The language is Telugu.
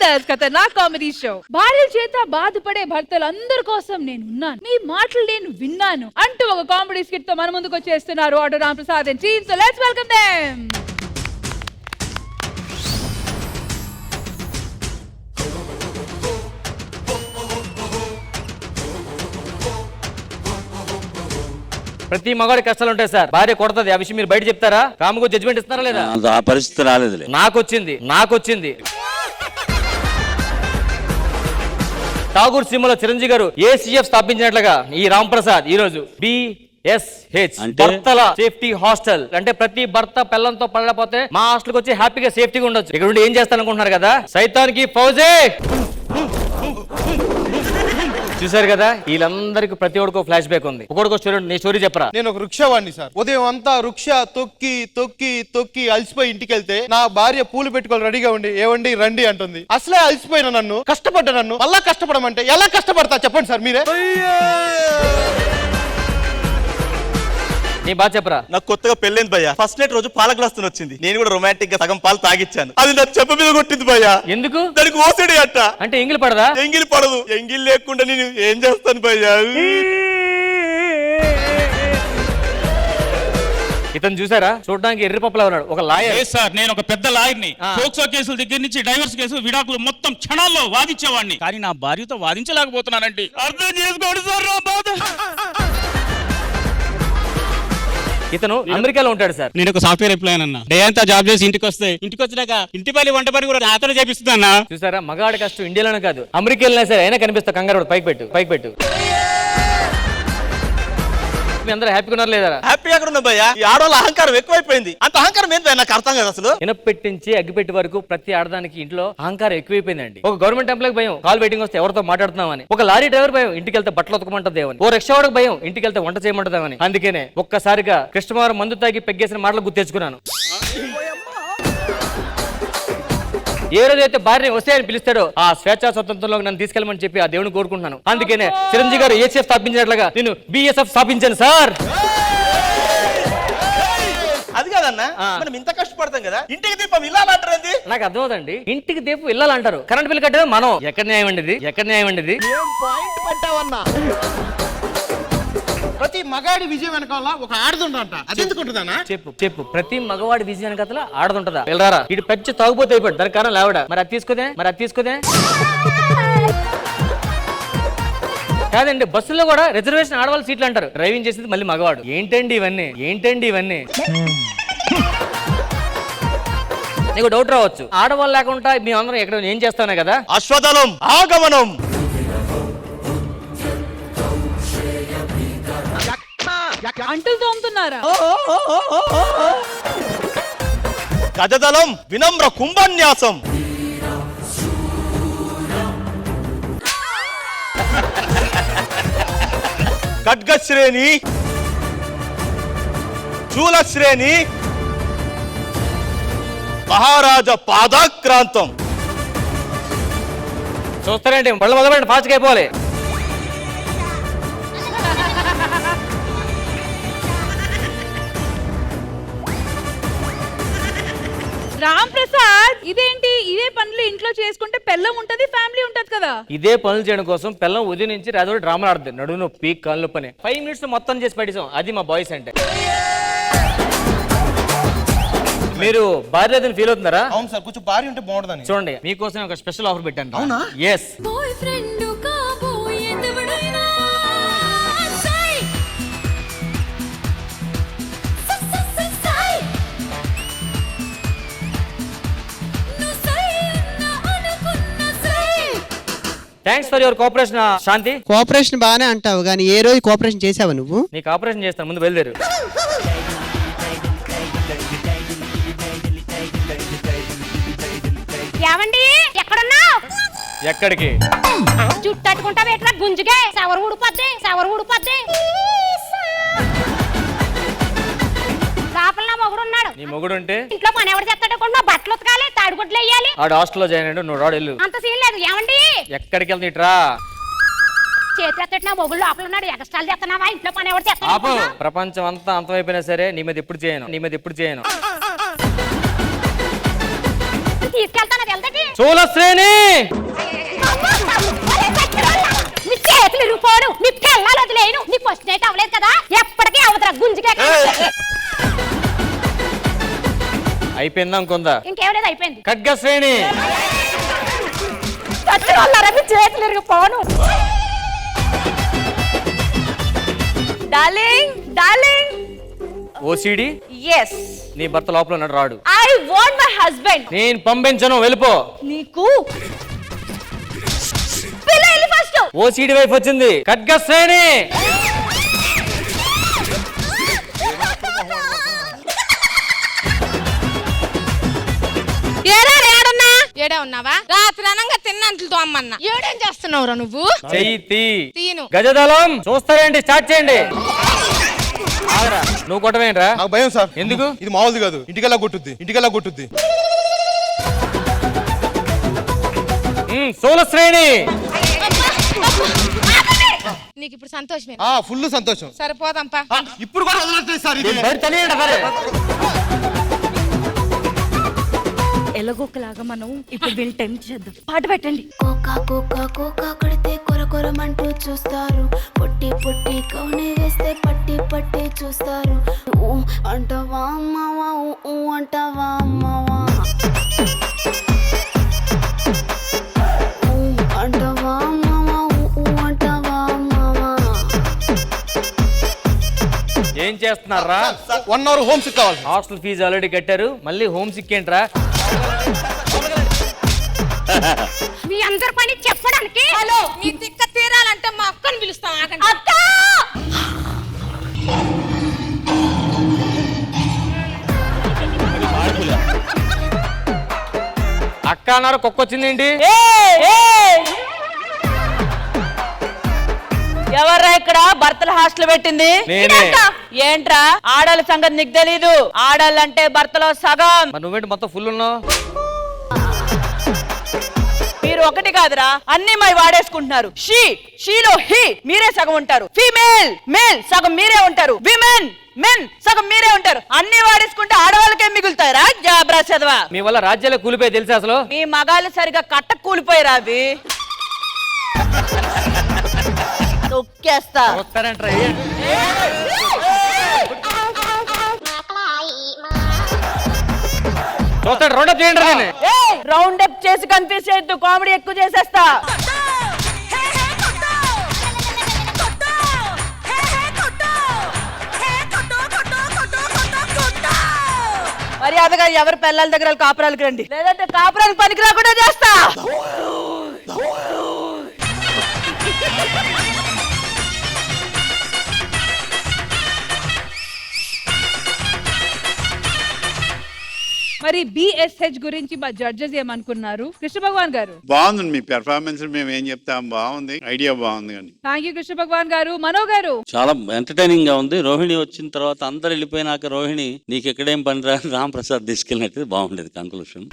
యాంకర్స్ ఖతర్నాక్ కామెడీ షో. భార్యల చేత బాధపడే భర్తలందరి కోసం నేను ఉన్నాను, మీ మాటలు నేను విన్నాను అంటూ ఒక కామెడీ స్కిట్ తో మన ముందుకు వచ్చేస్తున్నారు auto Ramprasad and team. So let's welcome them. ప్రతి మగాడి కష్టాలు ఉంటాయి సార్. భార్య కొడతది, ఆ విషయం మీరు బయట చెప్తారా? కాముకు జడ్జిమెంట్ ఇస్తారా లేదా? ఆ పరిస్థితి రాలేదు. నాకొచ్చింది. ఠాగూర్ సినిమాలో చిరంజీవి గారు ఏసీఎఫ్ స్థాపించినట్లుగా ఈ రాంప్రసాద్ ఈ రోజు BSH భర్తల సేఫ్టీ హాస్టల్ అంటే ప్రతి భర్త పిల్లలతో పడలేకపోతే మా హాస్టల్కి వచ్చి హ్యాపీగా సేఫ్టీగా ఉండొచ్చు. ఇక్కడ ఉండి ఏం చేస్తారనుకుంటున్నారు కదా? సైతానికి ఫౌజే చూసారు కదా, వీళ్ళందరికీ ప్రతి ఒక్కడికో ఫ్లాష్ బ్యాక్ ఉంది. ఒక్కొక్క స్టోరీ, నీ స్టోరీ చెప్పరా. నేను ఒక వృక్షవాణ్ణి సార్. ఉదయం అంతా వృక్ష తొక్కి తొక్కి తొక్కి అలసిపోయి ఇంటికి వెళ్తే నా భార్య పూలు పెట్టుకోవాలి రెడీగా ఉండి, ఏవండి రండి అంటుంది. అసలే అలసిపోయిన నన్ను, కష్టపడ్డా నన్ను మళ్ళా కష్టపడమంటే ఎలా కష్టపడతా చెప్పండి సార్ మీరే. నీ బాగా చెప్పరా. నాకు కొత్తగా పెళ్ళైంది భయ్యా. ఫస్ట్ నైట్ రోజు పాల గ్లాస్ వచ్చింది. నేను కూడా రొమాంటిక్ గా సగం పాలు తాగిచ్చాను. అది నా చెప్ప మీద కొట్టింది భయ్యా. ఎందుకు? దానికి ఓసడి అట్ట. అంటే ఎంగిలి పడదా? ఎంగిలి పడదు. ఎంగిలి లేకుండా నేను ఏం చేస్తాను భయ్యా. ఇతను చూసారా, చూడడానికి ఎర్రి పప్పులా ఉన్నాడు. ఒక లాయర్ సార్. నేను ఒక పెద్ద లాయర్ని. పోక్సో కేసుల దగ్గర నుంచి డైవర్స్ కేసు, విడాకులు మొత్తం క్షణాల్లో వాదించేవాడిని. కానీ నా భార్యతో వాదించలేకపోతున్నానండి. అర్థం చేసుకోండి సార్ నా బాధ. ఇతను అమెరికాలో ఉంటాడు సార్. నేను ఒక సాఫ్ట్వేర్ ఎంప్లాయ్ అన్న. డే అంతా జాబ్ చేసి ఇంటికి వచ్చినాక ఇంటి పని వంట పని కూడా నాతో చేపిస్తున్నా. చూసారా, మగాడి కష్టం ఇండియాలోనే కాదు అమెరికాలోనే సరే అయినా కనిపిస్తా. కంగారు పైకి పెట్టు. మీ అందరూ హ్యాపీగా ఉన్నారు లేదా? హ్యాపీ ఎక్కడ ఉన్నా భయ్యా. ఈ ఆడవాళ్ళ అహంకారం ఎక్కువైపోయింది. అంత అహంకారం ఏంటి నాకు అర్థం కాదు అసలు. ఇనపెట్టించి అగ్గిపెట్టి వరకు ప్రతి ఆడదానికి ఇంట్లో అహంకారం ఎక్కువైపోయిందండి. ఒక గవర్నమెంట్ ఎంప్లాయ్ భయం, కాల్ వెయిటింగ్ వస్తే ఎవరితో మాట్లాడుతున్నామని. ఒక లారీ డ్రైవర్ భయం, ఇంటికి వెళ్తే బట్టలు ఉతకమంటదేమని. ఓ రిక్షా వాడికి భయం, ఇంటికి వెళ్తే వంట చేయమంటదేమని. అందుకనే ఒక్కసారిగా కృష్ణవారం మందు తాగి పెగ్గేసిన మాటలు గుర్తెచ్చుకున్నాను. ఏ రోజైతే భార్య వస్తే అని పిలుస్తాడో ఆ స్వేచ్ఛా స్వతంత్రంలో నన్ను తీసుకెళ్ళమని చెప్పి ఆ దేవుని కోరుకుంటున్నాను. అందుకనే చిరంజీవి గారు ఏసీఎఫ్ స్థాపించినట్లుగా నేను BSF స్థాపించాను సార్. అది కాదన్నా, మనం ఇంత కష్టపడతాం కదా, ఇంటికి దీపం ఇల్లాలంటారు. నాకు అర్థమవుతండి. ఇంటికి దీపం ఇల్లాలంటారు, కరెంట్ బిల్ కట్టేది మనం. ఎక్కడ న్యాయం అండి ఇది? పాయింట్ పట్టావన్నా. ప్రతి మగాడి విజయం వెనకాల ఒక ఆడదుంట. అది ఎందుకుంటుందన్నా? చెప్పు. ప్రతి మగవాడి విజయం వెనకాల ఆడదుంటదా? వెళ్ళరారా, ఇటు పెంచి తాగుపోతే అయిపోయాడు. దాని కారణం లేవడా. మరి అది తీసుకోదే. కాదండి, బస్సులో కూడా రిజర్వేషన్ ఆడవాళ్ళ సీట్లు అంటారు. డ్రైవింగ్ చేసేది మళ్ళీ మగవాడు. ఏంటండి ఇవన్నీ? నీకు డౌట్ రావచ్చు, ఆడవాళ్ళు లేకుండా మేమందరం ఎక్కడ ఏం చేస్తానే కదా. అశ్వదళం ఆగమనం. అంటులు తోముతున్నారా? గజదళం వినమ్ర కుంభన్యాసం. ఖడ్గశ్రేణి, శూలశ్రేణి, మహారాజ పాదాక్రాంతం. చూస్తారండి, మళ్ళీ మొదలండి, ఫాస్ట్గా అయిపోవాలి. రామ్ ప్రసాద్, ఇదేంటి ఇదే పనులు ఇంట్లో చేసుకుంటే పెళ్ళం ఉంటది, ఫ్యామిలీ ఉంటది కదా. ఇదే పనులు చేయడం కోసం పెళ్ళం ఉదయం నుంచి రాజు డ్రామాలు ఆడుతుంది. నడును పీక్ కాళ్ళు పని 5 minutes మొత్తం చేసి పడేసాం. అది మా బాయ్స్ అంటే. మీరు భార్య ఫీల్ అవుతున్నారా? అవును సార్, కొంచెం భార్య ఉంటే బాగుంటుందని. చూడండి, మీకోసం ఒక స్పెషల్ ఆఫర్ పెట్టాను. అవునా? Yes. Thanks for your cooperation Shanti. Cooperation బాగానే అంటావు కానీ ఏ రోజు కోఆపరేషన్ చేసావా నువ్వు? నీకు ఆపరేషన్ చేస్తాను, ముందు బయలుదేరు. ఏవండి ఎక్కడున్నావు? ఎక్కడికి? జుట్టు అట్టుకుంటా ఎట్లా గుంజుగే సవరు ఊడిపోద్ది. లోపల నా మొగుడు ఉన్నాడు. నీ మొగుడు ఉంటే ఇంట్లో పని ఎవరు చేస్తాడు? బట్టలు ఉతకాలి, తాడుగుడ్లు వేయాలి. ఆడు హాస్టల్లో జాయిన్ అయ్యాడు, నువ్వు రాడు వెళ్ళు. అంత సీన్ లేదు. ఏమండి ఎక్కడికి వెళ్తా? చేతి నా మొగుడు లోపల ఉన్నాడు. ఎక్స్ట్రాలు చేస్తున్నావా? ఇంట్లో పని ఎవరు చేస్తాడు? ప్రపంచం అంతా అంతమైపోయినా సరే నీ మీద ఎప్పుడు చేయను. తీసుకెళ్తాను వెళ్తాకి సోలశ్రేణి మీ చేతులు ఇరిగిపోను మీ పిల్లలు వదిలేను నీకు ఫస్ట్ నైట్ అవ్వలేదు కదా ఎప్పటికీ అవుతారా గుంజుకే అయిపోయిందా ఇంకొందా? ఇంకేం లేదు అయిపోయింది ఖడ్గశ్రేణి చచ్చిన వాళ్ళారా మీ చేతులు ఇరిగిపోను డార్లింగ్ డార్లింగ్ ఓసిడి ఎస్ నీ భర్త లోపల ఉన్నాడు, రాడు. I want my husband. నేను పంపించను, వెళ్ళిపో. నీకు పిల్ల ఫస్ట్. ఓసిడి వైఫ్ వచ్చింది. ఖడ్గశ్రేణి ఏడే ఉన్నావా? రాత్రి అనంగా తిన్నంతలతో అమ్మన్నా. ఏడేం చేస్తున్నావురా నువ్వు? చెయ్యి తీను. గజదళం చూస్తారేంటి? స్టార్ట్ చేయండి. ఆగరా, నువ్వు కొట్టవేంట్రా? నాకు భయం సార్. ఎందుకు? ఇది మామూలుది కాదు, ఇంటికెలా కొట్టుద్ది, ఇంటికెలా కొట్టుద్ది. సోలశ్రేణి నీకు ఇప్పుడు సంతోషమే? ఫుల్ సంతోషం. సరిపోదాంపా. ఇప్పుడు కూడా వదలట్లేదు సార్ ఇది. బయట తెలియండి సరే. ఎలాగోకలాగా మనం ఇప్పుడు వీళ్ళు టైం చేద్దాం. పాట పెట్టండి. కోకా కోకా కోకా కొడితే కొర కొరమంటూ చూస్తారు, పొట్టి పొట్టి కౌనే వేస్తే పట్టి పట్టి చూస్తారు. ఊ అంటావా అమ్మవా, ఊ అంటావా అమ్మవా, ఊ అంటావా అమ్మవా, ఊ అంటావా అమ్మవా. ఏం చేస్తున్నారా? 1 hour హోమ్ సిక్ కావాలి. హాస్టల్ ఫీజు ఆల్రెడీ కట్టారు, మళ్ళీ హోమ్ సిక్ ఏంట్రా? మీ అందరి పని చెప్పడానికి హలో, మీ తిక్క తీరాలంటే మా అక్కని పిలుస్తాం. ఆగండి. అక్క అక్క అన్నారు, కుక్క వచ్చిందేంటి? ఎవర్రా ఇక్కడ భర్తల హాస్టల్ పెట్టింది? నేనే. ఏంట్రా ఆడాళ్ళ సంగతి నీకు తెలీదు? ఆడాళ్ళంటే భర్తలో సగం. మరి నువ్వేంటి మొత్తం ఫుల్ ఉన్నావు? మీరు ఒకటి కాదురా, అన్ని మై వాడేసుకుంటున్నారు. షీలో హీ మీరే సగం ఉంటారు, ఫీమేల్ మేల్ సగం మీరే ఉంటారు, విమెన్ మెన్ సగం మీరే ఉంటారు. అన్ని వాడేసుకుంటే ఆడవాళ్ళకే మిగులుతారా? జాబ్రా చదవా. మీ వల్ల రాజ్యాలే కూలిపోయి తెలుసా అసలు? మీ మగాళ్ళు సరిగా కట్ట కూలిపోయారా? అవి తొక్కేస్తా. వస్తారంట్రా. చూస్తాడు, రౌండప్ చేయండి రా దీన్ని. రౌండ్ అప్ చేసి కన్ఫ్యూజ్ చేయొద్దు, కామెడీ ఎక్కువ చేసేస్తా. మర్యాదగా ఎవరు పిల్లల దగ్గర కాపురాలకు రండి, లేదంటే కాపురానికి పనికి రాకుండా చేస్తా. మరి బిఎస్హెచ్ గురించి మా జడ్జెస్ ఏమనుకున్నారు? కృష్ణ భగవాన్ గారు. బాగుంది మీ పెర్ఫార్మెన్స్, మేము ఏం చెప్తాం, బాగుంది, ఐడియా బాగుంది. కానీ థ్యాంక్ యూ కృష్ణ భగవాన్ గారు. మనో గారు. చాలా ఎంటర్టైనింగ్ గా ఉంది. రోహిణి వచ్చిన తర్వాత అందరు వెళ్ళిపోయినాక రోహిణి నీకు ఎక్కడేం పని రా రామ్ ప్రసాద్ తీసుకెళ్ళినట్టు బాగుండేది కంక్లూషన్.